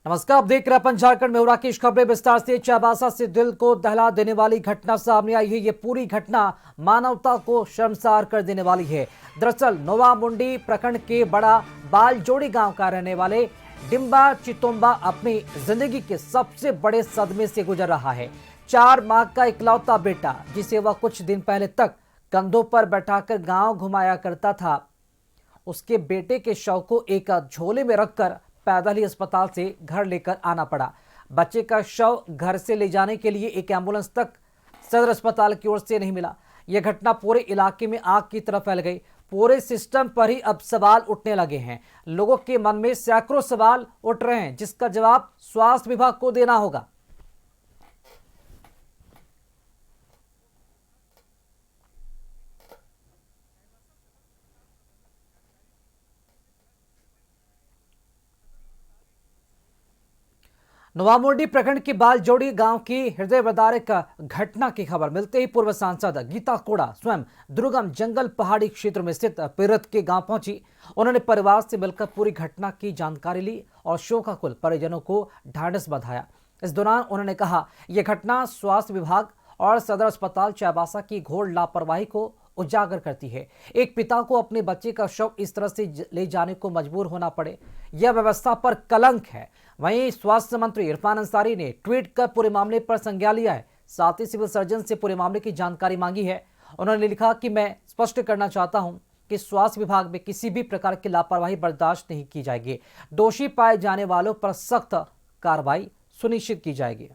नमस्कार, आप देख रहे हैं झारखंड में हो राकेश खबरें विस्तार से। चाईबासा से दिल को दहला देने वाली घटना सामने आई है। ये पूरी घटना मानवता को शर्मसार कर देने वाली है। दरअसल नोवामुंडी प्रखंड के बड़ा बालजोड़ी गांव का रहने वाले डिम्बा चितोम्बा अपनी जिंदगी के सबसे बड़े सदमे से गुजर रहा है। 4 माह का इकलौता बेटा, जिसे वह कुछ दिन पहले तक कंधों पर बैठाकर गाँव घुमाया करता था, उसके बेटे के शव को एक झोले में रखकर पैदल ही अस्पताल से घर लेकर आना पड़ा। बच्चे का शव घर से ले जाने के लिए एक एम्बुलेंस तक सदर अस्पताल की ओर से नहीं मिला। यह घटना पूरे इलाके में आग की तरह फैल गई। पूरे सिस्टम पर ही अब सवाल उठने लगे हैं। लोगों के मन में सैकड़ों सवाल उठ रहे हैं, जिसका जवाब स्वास्थ्य विभाग को देना होगा। नोवामुंडी प्रखंड के बालजोड़ी गांव की हृदय विदारक घटना की खबर मिलते ही पूर्व सांसद गीता कोड़ा स्वयं दुर्गम जंगल पहाड़ी क्षेत्र में स्थित पीड़ित के गांव पहुंची। उन्होंने परिवार से मिलकर पूरी घटना की जानकारी ली और शोकाकुल परिजनों को ढांढस बंधाया। इस दौरान उन्होंने कहा, यह घटना स्वास्थ्य विभाग और सदर अस्पताल चाईबासा की घोर लापरवाही को उजागर करती है। एक पिता को अपने बच्चे का शव इस तरह से ले जाने को मजबूर होना पड़े, यह व्यवस्था पर कलंक है। वहीं स्वास्थ्य मंत्री इरफान अंसारी ने ट्वीट कर पूरे मामले पर संज्ञान लिया है। साथ ही सिविल सर्जन से पूरे मामले की जानकारी मांगी है। उन्होंने लिखा कि मैं स्पष्ट करना चाहता हूं कि स्वास्थ्य विभाग में किसी भी प्रकार की लापरवाही बर्दाश्त नहीं की जाएगी। दोषी पाए जाने वालों पर सख्त कार्रवाई सुनिश्चित की जाएगी।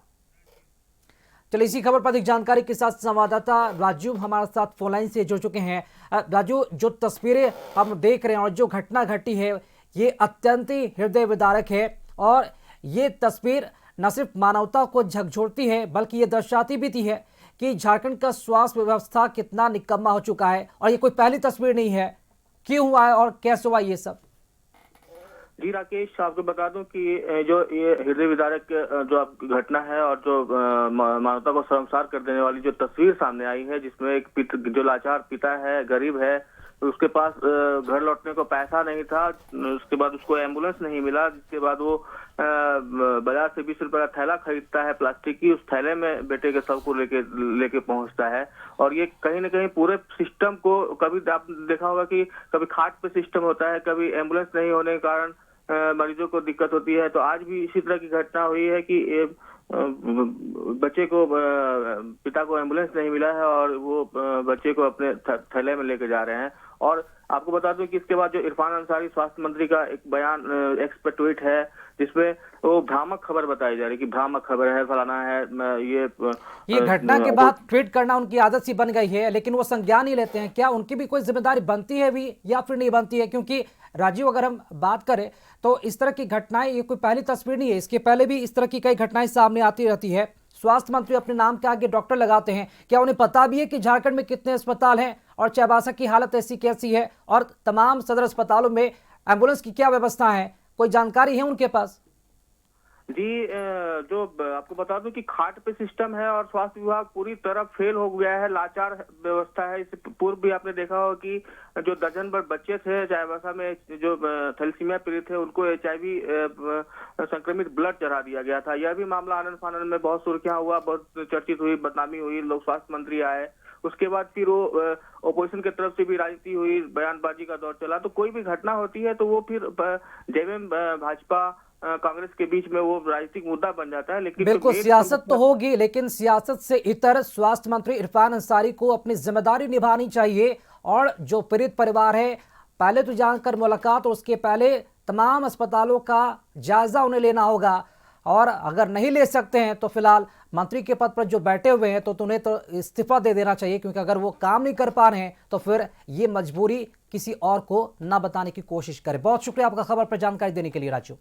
चलिए, इसी खबर पर अधिक जानकारी के साथ संवाददाता राजू हमारे साथ फोन लाइन से जुड़ चुके हैं। राजू, जो तस्वीरें हम देख रहे हैं और जो घटना घटी है, ये अत्यंत ही हृदय विदारक है और ये तस्वीर न सिर्फ मानवता को झकझोरती है, बल्कि ये दर्शाती भी है कि झारखंड का स्वास्थ्य व्यवस्था कितना निकम्मा हो चुका है। और ये कोई पहली तस्वीर नहीं है। क्यों हुआ है और कैसे हुआ ये सब? जी राकेश, आपको बता दूं कि जो ये हृदय विदारक जो घटना है और जो मानवता को शर्मसार कर देने वाली जो तस्वीर सामने आई है, जिसमें एक जो लाचार पिता है, गरीब है, उसके पास घर लौटने को पैसा नहीं था। उसके बाद उसको एम्बुलेंस नहीं मिला, जिसके बाद वो बाजार से 20 रुपए का थैला खरीदता है प्लास्टिक की। उस थैले में बेटे के शव को लेके पहुंचता है। और ये कहीं ना कहीं पूरे सिस्टम को, कभी आप देखा होगा कि कभी खाट पे सिस्टम होता है, कभी एम्बुलेंस नहीं होने के कारण मरीजों को दिक्कत होती है। तो आज भी इसी तरह की घटना हुई है कि बच्चे को, पिता को एम्बुलेंस नहीं मिला है और वो बच्चे को अपने थैले में लेके जा रहे हैं। और आपको बता दूं कि इसके बाद जो इरफान अंसारी स्वास्थ्य मंत्री का एक बयान, एक्स पे ट्वीट है, जिसमें वो भ्रामक खबर बताई जा रही है कि भ्रामक खबर है, फलाना है। ये घटना के बाद ट्वीट करना उनकी आदत सी बन गई है, लेकिन वो संज्ञान नहीं लेते हैं। क्या उनकी भी कोई जिम्मेदारी बनती है भी या फिर नहीं बनती है? क्योंकि राजीव, अगर हम बात करें तो इस तरह की घटनाएं ये कोई पहली तस्वीर नहीं है। इसके पहले भी इस तरह की कई घटनाएं सामने आती रहती है। स्वास्थ्य मंत्री अपने नाम के आगे डॉक्टर लगाते हैं। क्या उन्हें पता भी है कि झारखंड में कितने अस्पताल हैं और चाईबासा की हालत ऐसी कैसी है और तमाम सदर अस्पतालों में एम्बुलेंस की क्या व्यवस्था है? कोई जानकारी है उनके पास? जी, जो आपको बता दूं कि खाट पे सिस्टम है और स्वास्थ्य विभाग पूरी तरह फेल हो गया है, लाचार व्यवस्था है। इससे पूर्व भी आपने देखा होगा कि जो दर्जन भर बच्चे थे चाईबासा में जो थैलेसीमिया पीड़ित थे, उनको HIV संक्रमित ब्लड चढ़ा दिया गया था। यह भी मामला आनंद फानंद में बहुत सुर्खियां हुआ, बहुत चर्चित हुई, बदनामी हुई। लोग स्वास्थ्य मंत्री आए, उसके बाद फिर वो ओपोजिशन की तरफ से भी राजनीति हुई, बयानबाजी का दौर चला। तो कोई भी घटना होती है तो वो फिर जेएमएम, भाजपा, कांग्रेस के बीच में वो राजनीतिक मुद्दा बन जाता है। लेकिन बिल्कुल, सियासत तो होगी, लेकिन सियासत से इतर स्वास्थ्य मंत्री इरफान अंसारी को अपनी जिम्मेदारी निभानी चाहिए। और जो पीड़ित परिवार है, पहले तो जानकर मुलाकात और उसके पहले तमाम अस्पतालों का जायजा उन्हें लेना होगा। और अगर नहीं ले सकते हैं तो फिलहाल मंत्री के पद पर जो बैठे हुए हैं तो उन्हें तो इस्तीफा दे देना चाहिए, क्योंकि अगर वो काम नहीं कर पा रहे हैं तो फिर ये मजबूरी किसी और को ना बताने की कोशिश करें। बहुत शुक्रिया आपका खबर पर जानकारी देने के लिए राजू।